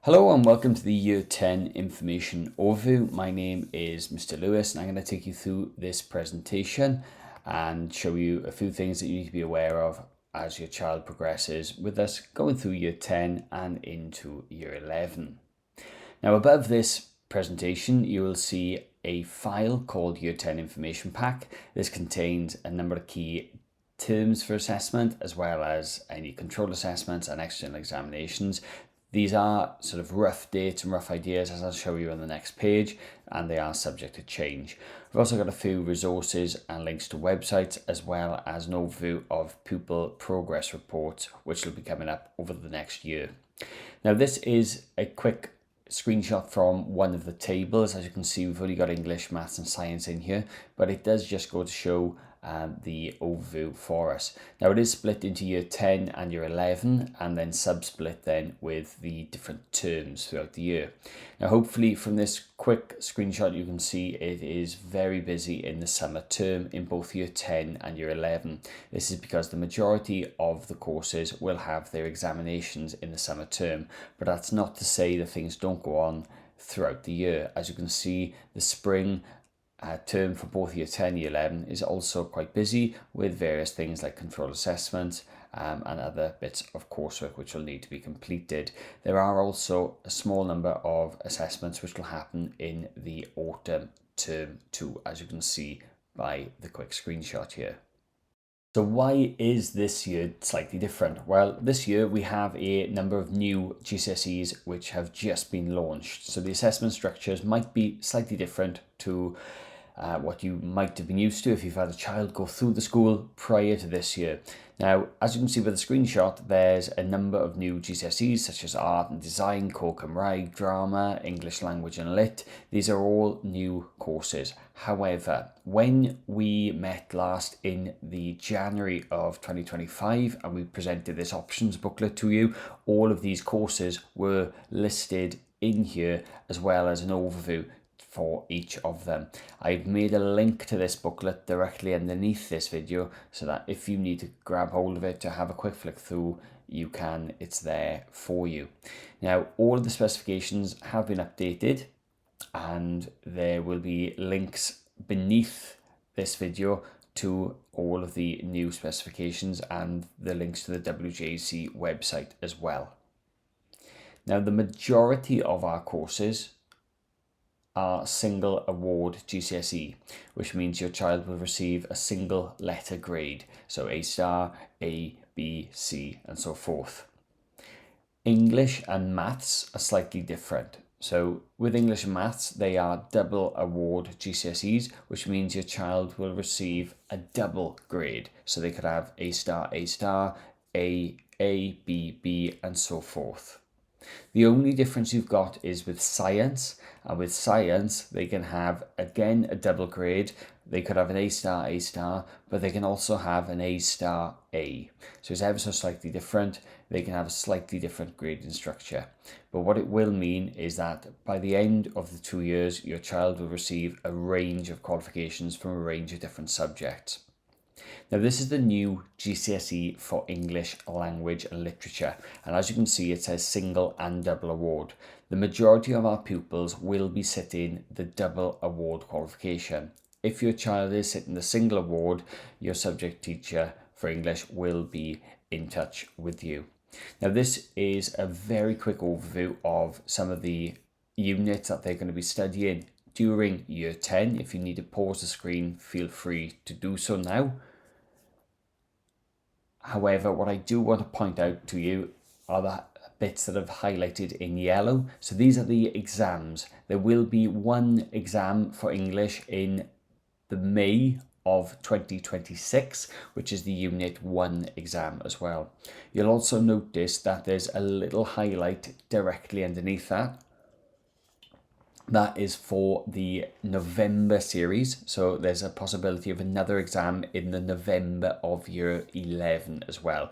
Hello and welcome to the Year 10 Information Overview. My name is Mr. Lewis and I'm going to take you through this presentation and show you a few things that you need to be aware of as your child progresses with us going through Year 10 and into Year 11. Now above this presentation you will see a file called Year 10 Information Pack. This contains a number of key terms for assessment as well as any control assessments and external examinations. These are sort of rough dates and rough ideas, as I'll show you on the next page, and they are subject to change. We've also got a few resources and links to websites, as well as an overview of pupil progress reports, which will be coming up over the next year. Now, this is a quick screenshot from one of the tables. As you can see, we've only got English, maths and science in here, but it does just go to show the overview for us. Now it is split into year 10 and year 11 and then sub-split then with the different terms throughout the year. Now hopefully from this quick screenshot you can see it is very busy in the summer term in both year 10 and year 11. This is because the majority of the courses will have their examinations in the summer term, but that's not to say that things don't go on throughout the year. As you can see, the spring term for both year 10 and year 11 is also quite busy with various things like control assessments and other bits of coursework which will need to be completed. There are also a small number of assessments which will happen in the autumn term too, as you can see by the quick screenshot here. So why is this year slightly different? Well, this year we have a number of new GCSEs which have just been launched. So the assessment structures might be slightly different to what you might have been used to if you've had a child go through the school prior to this year. Now, as you can see with the screenshot, there's a number of new GCSEs such as Art and Design, Core Cymraeg, Drama, English Language and Lit. These are all new courses. However, when we met last in the January of 2025 and we presented this options booklet to you, all of these courses were listed in here as well as an overview for each of them. I've made a link to this booklet directly underneath this video so that if you need to grab hold of it to have a quick flick through, you can, it's there for you. Now, all of the specifications have been updated and there will be links beneath this video to all of the new specifications and the links to the WJC website as well. Now, the majority of our courses are single award GCSE, which means your child will receive a single letter grade, so A star, A, B, C, and so forth. English and maths are slightly different. So with English and maths, they are double award GCSEs, which means your child will receive a double grade. So they could have A star, A, B, B, and so forth. The only difference you've got is with science, and with science they can have again a double grade. They could have an A star, but they can also have an A star A. So it's ever so slightly different. They can have a slightly different grading structure. But what it will mean is that by the end of the 2 years, your child will receive a range of qualifications from a range of different subjects. Now this is the new GCSE for English Language and Literature, and as you can see it says single and double award. The majority of our pupils will be sitting the double award qualification. If your child is sitting the single award, your subject teacher for English will be in touch with you. Now this is a very quick overview of some of the units that they're going to be studying during year 10. If you need to pause the screen, feel free to do so now. However, what I do want to point out to you are the bits that I've highlighted in yellow. So these are the exams. There will be one exam for English in the May of 2026, which is the Unit 1 exam as well. You'll also notice that there's a little highlight directly underneath that. That is for the November series, so there's a possibility of another exam in the November of year 11 as well.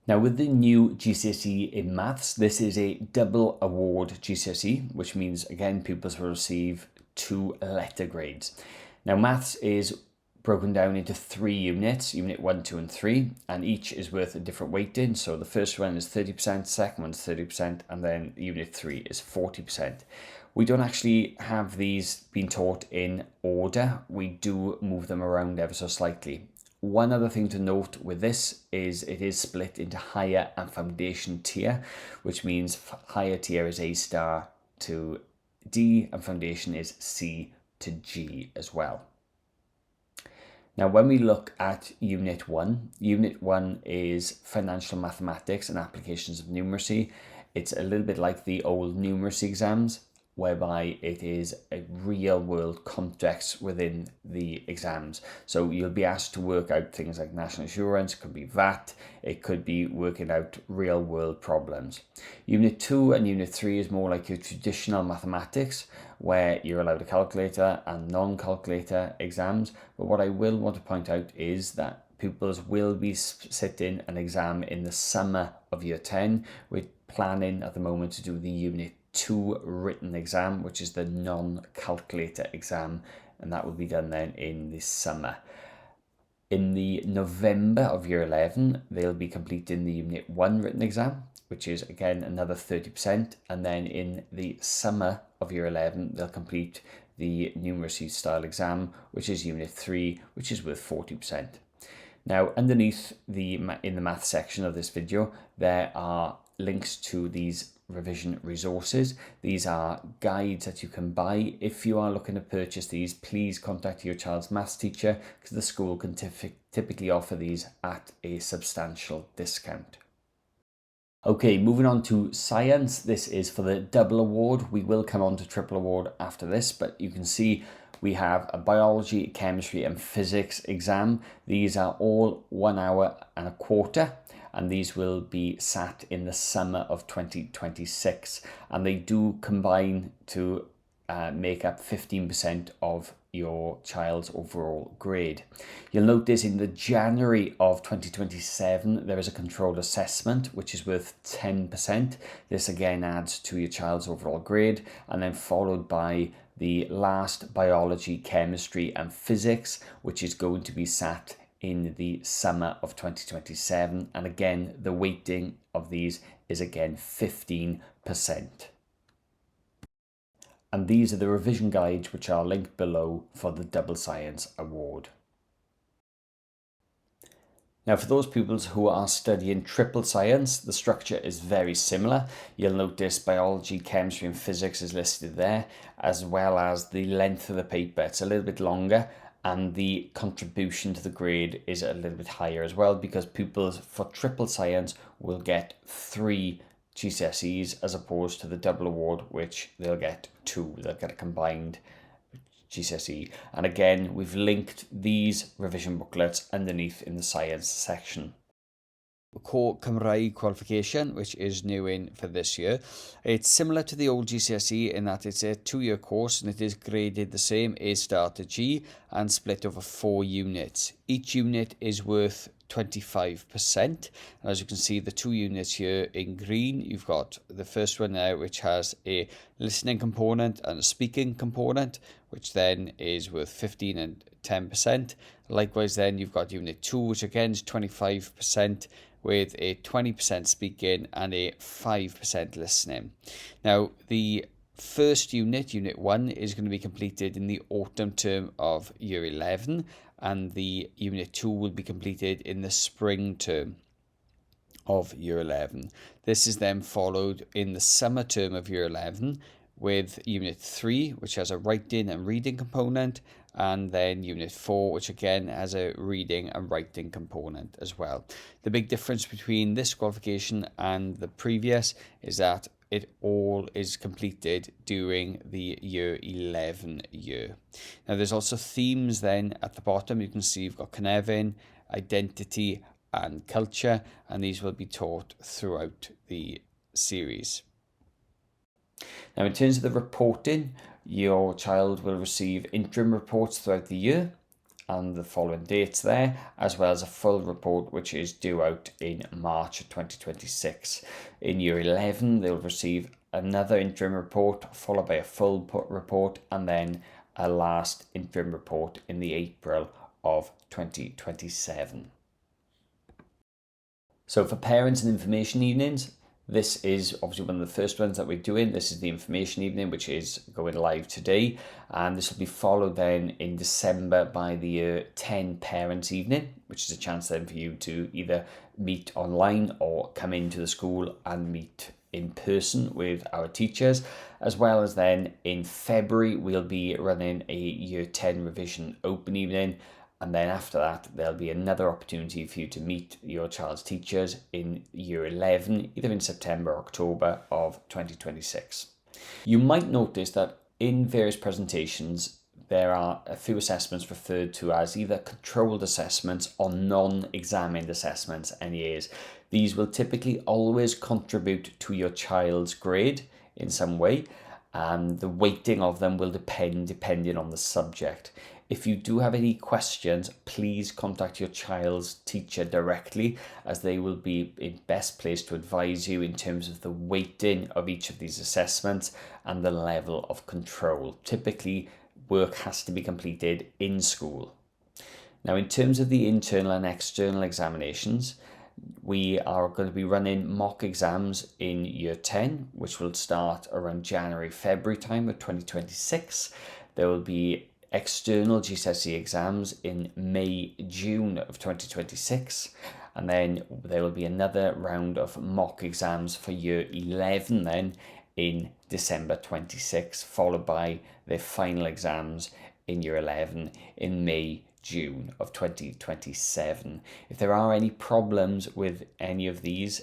Now with the new GCSE in maths, this is a double award GCSE, which means again pupils will receive 2 letter grades. Now maths is broken down into 3 units, Unit 1, 2 and 3, and each is worth a different weighting. So the first one is 30%, second one is 30%, and then Unit 3 is 40%. We don't actually have these being taught in order. We do move them around ever so slightly. One other thing to note with this is it is split into higher and foundation tier, which means higher tier is A star to D and foundation is C to G as well. Now, when we look at Unit 1, Unit 1 is Financial Mathematics and Applications of Numeracy. It's a little bit like the old numeracy exams, whereby it is a real world context within the exams. So you'll be asked to work out things like national insurance, it could be VAT, it could be working out real world problems. Unit 2 and Unit 3 is more like your traditional mathematics, where you're allowed a calculator and non-calculator exams. But what I will want to point out is that pupils will be sitting an exam in the summer of Year 10. We're planning at the moment to do the Unit 2 written exam, which is the non-calculator exam, and that will be done then in the summer. In the November of Year 11, they'll be completing the Unit 1 written exam, which is again another 30%, and then in the summer of Year 11, they'll complete the numeracy style exam, which is Unit 3, which is worth 40%. Now, underneath in the math section of this video, there are links to these revision resources. These are guides that you can buy. If you are looking to purchase these, please contact your child's maths teacher, because the school can typically offer these at a substantial discount. Okay, moving on to science. This is for the double award. We will come on to triple award after this, but you can see we have a biology, chemistry and physics exam. These are all 1 hour and a quarter, and these will be sat in the summer of 2026, and they do combine to make up 15% of your child's overall grade. You'll notice in the January of 2027 there is a controlled assessment which is worth 10%. This again adds to your child's overall grade, and then followed by the last biology, chemistry and physics, which is going to be sat in the summer of 2027, and again the weighting of these is again 15%. And these are the revision guides which are linked below for the Double Science Award. Now, for those pupils who are studying triple science, the structure is very similar. You'll notice biology, chemistry and physics is listed there, as well as the length of the paper. It's a little bit longer, and the contribution to the grade is a little bit higher as well, because pupils for triple science will get 3 GCSEs as opposed to the double award, which they'll get 2. They'll get a combined GCSE. And again, we've linked these revision booklets underneath in the science section. Core Cymraeg qualification, which is new in for this year. It's similar to the old GCSE in that it's a 2-year course, and it is graded the same, A star to G, and split over 4 units. Each unit is worth 25%. And as you can see, the 2 units here in green, you've got the first one there, which has a listening component and a speaking component, which then is worth 15 and 10%. Likewise, then you've got unit 2, which again is 25%, with a 20% speaking and a 5% listening. Now, the first unit, Unit 1, is going to be completed in the autumn term of Year 11, and the Unit 2 will be completed in the spring term of Year 11. This is then followed in the summer term of Year 11 with Unit 3, which has a writing and reading component, and then Unit 4, which again has a reading and writing component as well. The big difference between this qualification and the previous is that it all is completed during the Year 11 year. Now, there's also themes then at the bottom. You can see you've got Cynefin, identity and culture, and these will be taught throughout the series. Now, in terms of the reporting, your child will receive interim reports throughout the year and the following dates there, as well as a full report which is due out in March of 2026. In Year 11, they'll receive another interim report followed by a full report, and then a last interim report in the April of 2027. So for parents and information evenings, this is obviously one of the first ones that we're doing. This is the information evening, which is going live today. And this will be followed then in December by the Year 10 Parents Evening, which is a chance then for you to either meet online or come into the school and meet in person with our teachers. As well as then in February, we'll be running a Year 10 Revision Open Evening. And then after that, there'll be another opportunity for you to meet your child's teachers in Year 11, either in September or October of 2026. You might notice that in various presentations, there are a few assessments referred to as either controlled assessments or non-examined assessments, NEAs. These will typically always contribute to your child's grade in some way, and the weighting of them will depending on the subject. If you do have any questions, please contact your child's teacher directly, as they will be in best place to advise you in terms of the weighting of each of these assessments and the level of control. Typically, work has to be completed in school. Now, in terms of the internal and external examinations, we are going to be running mock exams in Year 10, which will start around January, February time of 2026. There will be external GCSE exams in May, June of 2026. And then there will be another round of mock exams for Year 11 then in December 26, followed by their final exams in Year 11 in May, June of 2027. If there are any problems with any of these,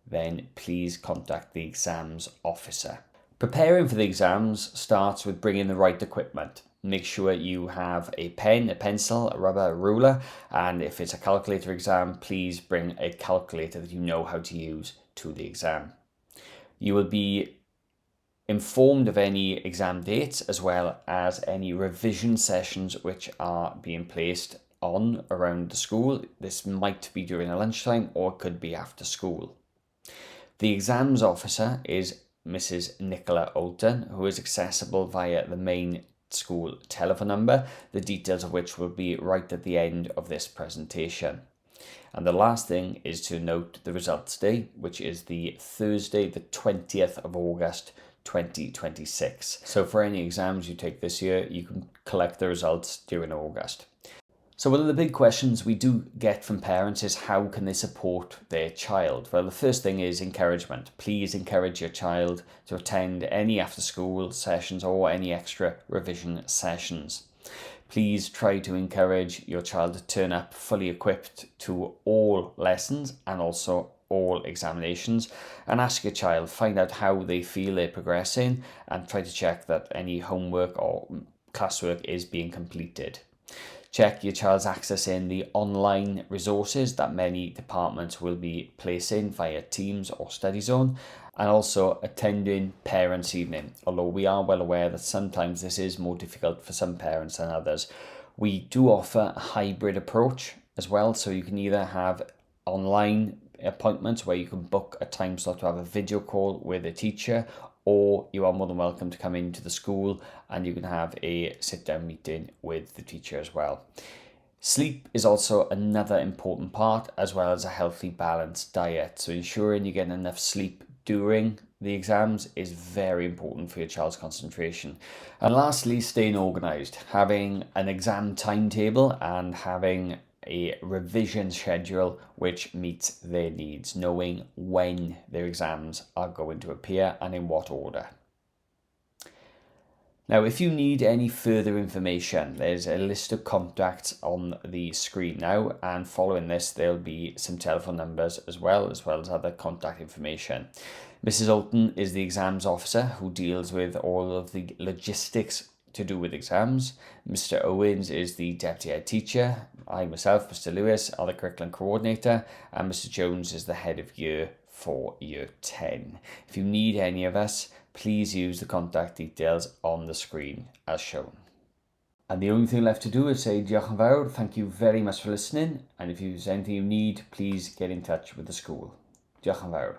then please contact the exams officer. Preparing for the exams starts with bringing the right equipment. Make sure you have a pen, a pencil, a rubber, a ruler, and if it's a calculator exam, please bring a calculator that you know how to use to the exam. You will be informed of any exam dates as well as any revision sessions which are being placed on around the school. This might be during a lunchtime or could be after school. The exams officer is Mrs. Nicola Olton, who is accessible via the main school telephone number, the details of which will be right at the end of this presentation. And the last thing is to note the results day, which is the Thursday, the 20th of August, 2026. So for any exams you take this year, you can collect the results during August. So one of the big questions we do get from parents is how can they support their child? Well, the first thing is encouragement. Please encourage your child to attend any after school sessions or any extra revision sessions. Please try to encourage your child to turn up fully equipped to all lessons and also all examinations, and ask your child, find out how they feel they're progressing and try to check that any homework or classwork is being completed. Check your child's accessing the online resources that many departments will be placing via Teams or Study Zone, and also attending Parents' Evening. Although we are well aware that sometimes this is more difficult for some parents than others, we do offer a hybrid approach as well, so you can either have online appointments where you can book a time slot to have a video call with a teacher, or you are more than welcome to come into the school and you can have a sit-down meeting with the teacher as well. Sleep is also another important part, as well as a healthy, balanced diet. So ensuring you get enough sleep during the exams is very important for your child's concentration. And lastly, staying organised. Having an exam timetable and having a revision schedule which meets their needs, knowing when their exams are going to appear and in what order. Now, if you need any further information, there's a list of contacts on the screen now, and following this there'll be some telephone numbers as well as other contact information. Mrs. Olton is the exams officer who deals with all of the logistics to do with exams. Mr. Owens is the deputy head teacher. I myself, Mr. Lewis, are the curriculum coordinator, and Mr. Jones is the head of year for Year 10. If you need any of us, please use the contact details on the screen as shown. And the only thing left to do is say diolch yn fawr, thank you very much for listening, and if there's anything you need, please get in touch with the school. Diolch yn fawr.